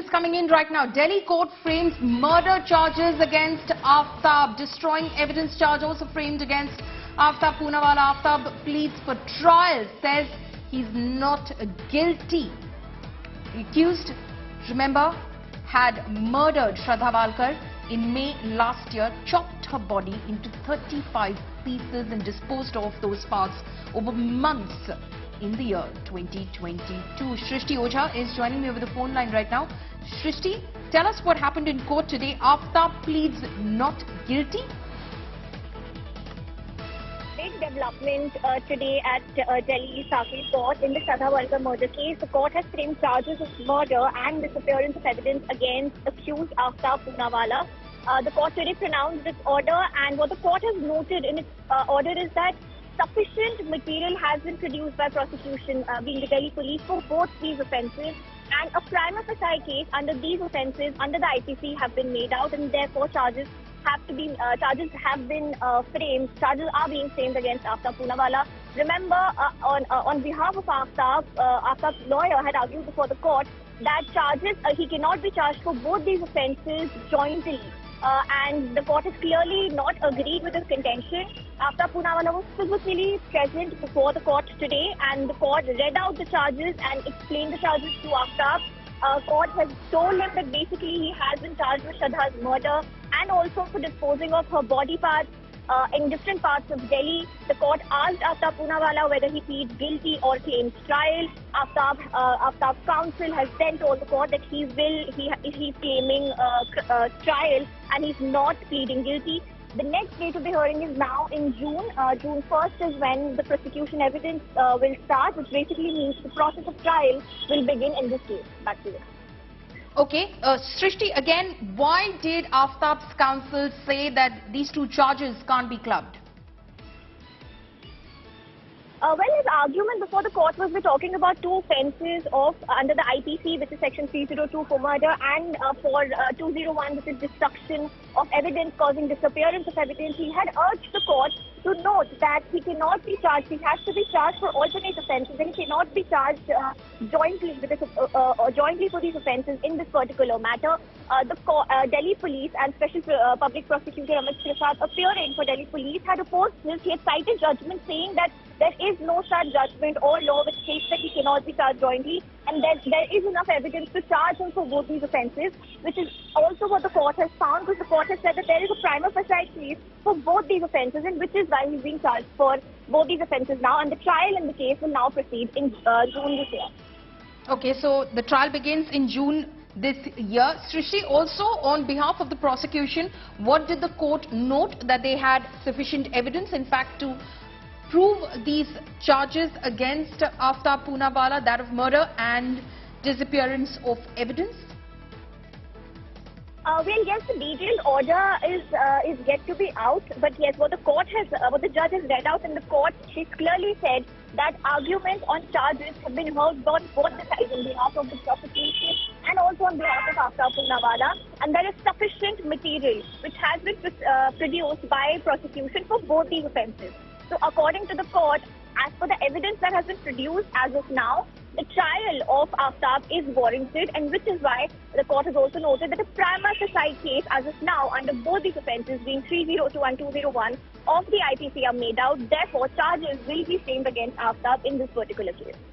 updates coming in right now. Delhi court frames murder charges against Aftab. Destroying evidence charge also framed against Aftab Poonawala. Aftab pleads for trial, says he's not guilty. The accused, remember, had murdered Shraddha Walkar in May last year, chopped her body into 35 pieces and disposed of those parts over months in the year 2022. Shrishti Ojha is joining me over the phone line right now. Shrishti, tell us what happened in court today. Aftab pleads not guilty. Big development today at Delhi Circuit Court in the Shraddha Walkar murder case. The court has framed charges of murder and disappearance of evidence against accused Aftab Poonawala. The court today pronounced its order, and what the court has noted in its order is that sufficient material has been produced by prosecution, being the Delhi police, for both these offences, and a prima facie case under these offences under the IPC have been made out, and therefore charges are being framed against Aftab Poonawala. Remember, on behalf of Aftab, Aftab's lawyer had argued before the court that he cannot be charged for both these offences jointly. And the court has clearly not agreed with this contention. Aftab Poonawala was physically present before the court today, and the court read out the charges and explained the charges to Aftab. Court has told him that basically he has been charged with Shraddha's murder and also for disposing of her body parts in different parts of Delhi. The court asked Aftab Poonawala whether he pleads guilty or claims trial. Aftab's counsel has then told the court that he's claiming trial and he's not pleading guilty. The next date of the hearing is now in June. June 1st is when the prosecution evidence will start, which basically means the process of trial will begin in this case. Back to you. Okay, Srishti, again, why did Aftab's counsel say that these two charges can't be clubbed? Well, his argument before the court was we're talking about two offences under the IPC, which is section 302 for murder, and for 201, which is destruction of evidence causing disappearance of evidence. He had urged the court to note that he cannot be charged. He has to be charged for alternate offences, and he cannot be charged jointly for these offences in this particular matter. The Delhi police and Special Public Prosecutor Amit Prasad, appearing for Delhi police, had opposed this. He had cited judgment saying that there is no such judgment or law which states that he cannot be charged jointly, and that there is enough evidence to charge him for both these offences, which is also what the court has found, because the court has said that there is a prima facie case for both these offences, and which is why he's being charged for both these offences now, and the trial in the case will now proceed in June this year. Okay, so the trial begins in June this year. Srishti, also on behalf of the prosecution, what did the court note? That they had sufficient evidence, in fact, to prove these charges against Aftab Poonawala, that of murder and disappearance of evidence? Well, yes, the detailed order is yet to be out, but yes, what the judge has read out in the court, she's clearly said that arguments on charges have been heard on both the sides, on behalf of the prosecution and also on behalf of Aftab Poonawala, and there is sufficient material which has been produced by prosecution for both these offences. So according to the court, as per the evidence that has been produced as of now, the trial of Aftab is warranted, and which is why the court has also noted that a prima facie case as of now under both these offences, being 302 and 201 of the IPC, are made out. Therefore, charges will be framed against Aftab in this particular case.